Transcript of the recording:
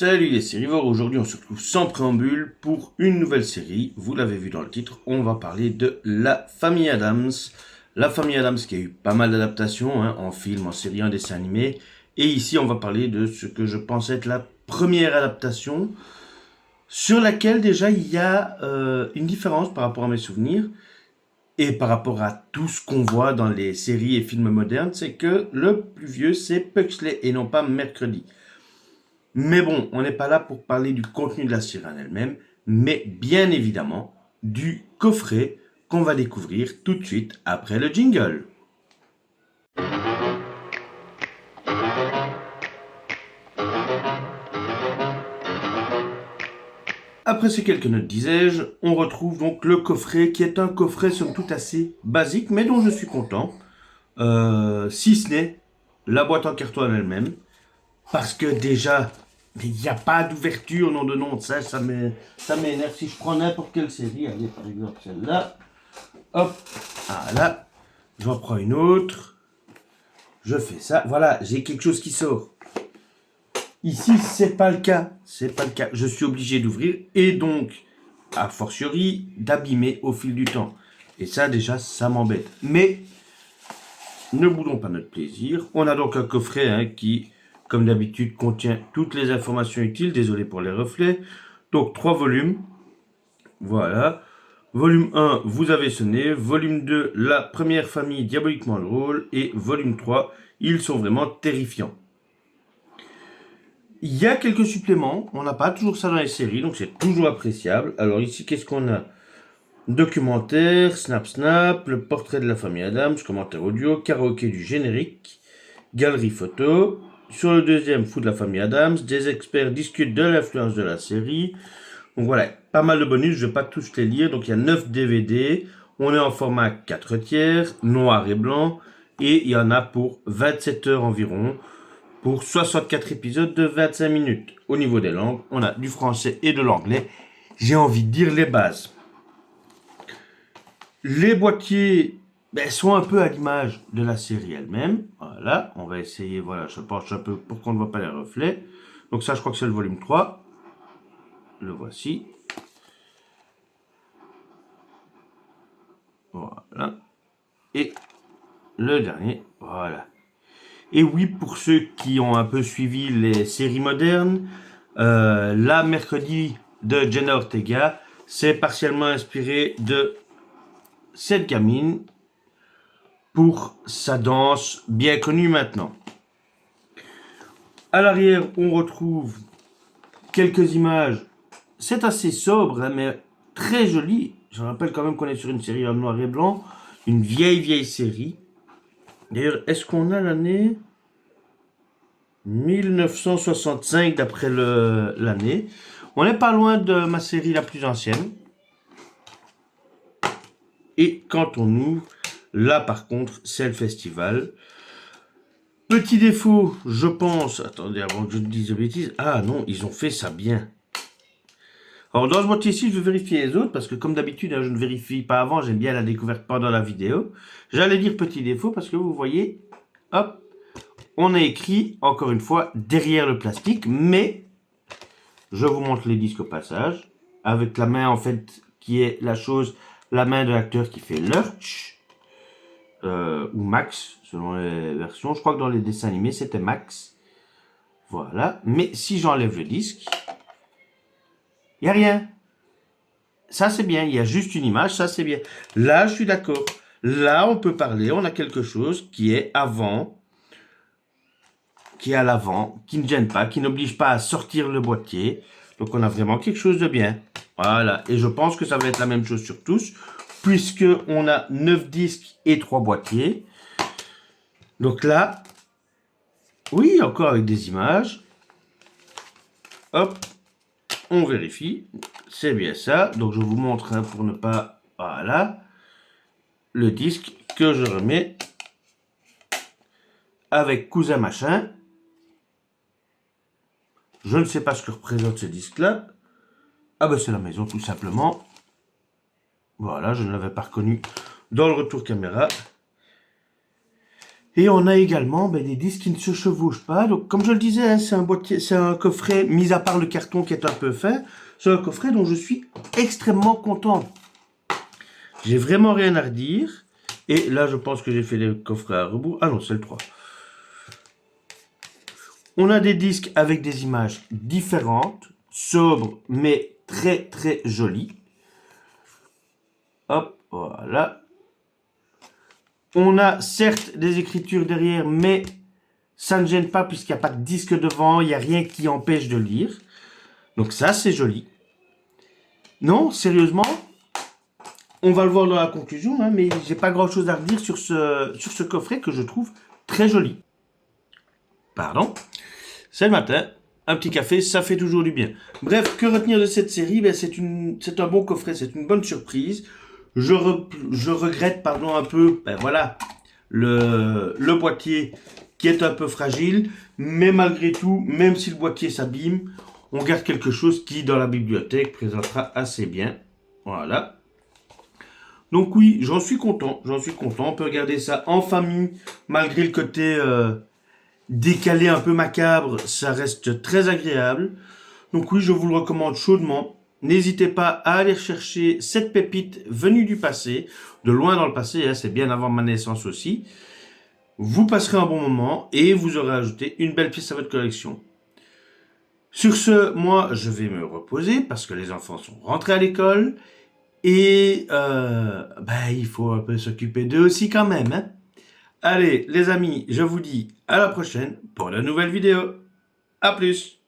Salut les sérivores, aujourd'hui on se retrouve sans préambule pour une nouvelle série. Vous l'avez vu dans le titre, on va parler de La Famille Addams. La Famille Addams qui a eu pas mal d'adaptations, en film, en série, en dessin animé. Et ici on va parler de ce que je pense être la première adaptation sur laquelle déjà il y a une différence par rapport à mes souvenirs et par rapport à tout ce qu'on voit dans les séries et films modernes, c'est que le plus vieux c'est Pugsley et non pas Mercredi. Mais bon, on n'est pas là pour parler du contenu de la série en elle-même, mais bien évidemment du coffret qu'on va découvrir tout de suite après le jingle. Après ces quelques notes, disais-je, on retrouve donc le coffret qui est un coffret somme toute assez basique, mais dont je suis content, si ce n'est la boîte en carton en elle-même, parce que déjà, il n'y a pas d'ouverture, nom de nom, ça m'énerve. Si je prends n'importe quelle série, allez, par exemple celle-là, hop, voilà, j'en prends une autre, je fais ça, voilà, j'ai quelque chose qui sort. Ici, c'est pas le cas, je suis obligé d'ouvrir et donc, a fortiori, d'abîmer au fil du temps. Et ça, déjà, ça m'embête. Mais, ne boudons pas notre plaisir. On a donc un coffret qui, comme d'habitude, contient toutes les informations utiles. Désolé pour les reflets. Donc, 3 volumes. Voilà. Volume 1, vous avez sonné. Volume 2, la première famille diaboliquement drôle. Et volume 3, ils sont vraiment terrifiants. Il y a quelques suppléments. On n'a pas toujours ça dans les séries, donc c'est toujours appréciable. Alors ici, qu'est-ce qu'on a ? Documentaire, Snap Snap, le portrait de la famille Addams, commentaire audio, karaoké du générique, galerie photo. Sur le deuxième, Fou de la famille Addams, des experts discutent de l'influence de la série. Donc voilà, pas mal de bonus, je ne vais pas tous les lire. Donc il y a 9 DVD, on est en format 4 tiers, noir et blanc, et il y en a pour 27 heures environ, pour 64 épisodes de 25 minutes. Au niveau des langues, on a du français et de l'anglais. J'ai envie de dire les bases. Les boîtiers sont un peu à l'image de la série elle-même. Voilà, on va essayer, voilà, je penche un peu pour qu'on ne voit pas les reflets. Donc ça, je crois que c'est le volume 3. Le voici. Voilà. Et le dernier, voilà. Et oui, pour ceux qui ont un peu suivi les séries modernes, la Mercredi de Jenna Ortega, c'est partiellement inspiré de cette gamine pour sa danse bien connue maintenant. À l'arrière, on retrouve quelques images. C'est assez sobre, mais très joli. Je rappelle quand même qu'on est sur une série en noir et blanc, une vieille série. D'ailleurs, est-ce qu'on a l'année 1965 d'après l'année. On n'est pas loin de ma série la plus ancienne. Et quand on ouvre, là par contre, c'est le festival. Petit défaut, je pense. Attendez, avant que je dise des bêtises. Ah non, ils ont fait ça bien. Alors dans ce boîtier-ci, je vais vérifier les autres parce que comme d'habitude, je ne vérifie pas avant. J'aime bien la découverte pendant la vidéo. J'allais dire petit défaut parce que vous voyez, hop, on a écrit, encore une fois, derrière le plastique, mais je vous montre les disques au passage, avec la main, en fait, qui est la main de l'acteur qui fait Lurch, ou Max, selon les versions. Je crois que dans les dessins animés, c'était Max. Voilà. Mais si j'enlève le disque, il n'y a rien. Ça, c'est bien. Il y a juste une image, ça, c'est bien. Là, je suis d'accord. Là, on peut parler, on a quelque chose qui est avant, qui est à l'avant, qui ne gêne pas, qui n'oblige pas à sortir le boîtier. Donc on a vraiment quelque chose de bien. Voilà, et je pense que ça va être la même chose sur tous, puisque on a 9 disques et 3 boîtiers. Donc là, oui, encore avec des images. Hop, on vérifie, c'est bien ça. Donc je vous montre pour ne pas... Voilà, le disque que je remets avec Cousin Machin. Je ne sais pas ce que représente ce disque-là. Ah ben c'est la maison tout simplement. Voilà, je ne l'avais pas reconnu dans le retour caméra. Et on a également des disques qui ne se chevauchent pas. Donc, comme je le disais, hein, c'est un boîtier, c'est un coffret, mis à part le carton qui est un peu fait, c'est un coffret dont je suis extrêmement content. J'ai vraiment rien à redire. Et là, je pense que j'ai fait les coffrets à rebours. Ah non, c'est le 3. On a des disques avec des images différentes, sobres, mais très très jolies. Hop, voilà. On a certes des écritures derrière, mais ça ne gêne pas puisqu'il n'y a pas de disque devant, il n'y a rien qui empêche de lire. Donc ça, c'est joli. Non, sérieusement, on va le voir dans la conclusion, hein, mais j'ai pas grand-chose à redire sur ce coffret que je trouve très joli. Pardon. C'est le matin, un petit café, ça fait toujours du bien. Bref, que retenir de cette série? C'est un bon coffret, c'est une bonne surprise. Je regrette, pardon, un peu, voilà, le boîtier qui est un peu fragile, mais malgré tout, même si le boîtier s'abîme, on garde quelque chose qui, dans la bibliothèque, présentera assez bien. Voilà. Donc oui, j'en suis content, on peut regarder ça en famille, malgré le côté décalé un peu macabre, ça reste très agréable. Donc oui, je vous le recommande chaudement. N'hésitez pas à aller chercher cette pépite venue du passé, de loin dans le passé, hein, c'est bien avant ma naissance aussi. Vous passerez un bon moment et vous aurez ajouté une belle pièce à votre collection. Sur ce, moi, je vais me reposer parce que les enfants sont rentrés à l'école et il faut un peu s'occuper d'eux aussi quand même. Hein. Allez, les amis, je vous dis à la prochaine pour de nouvelles vidéos. À plus!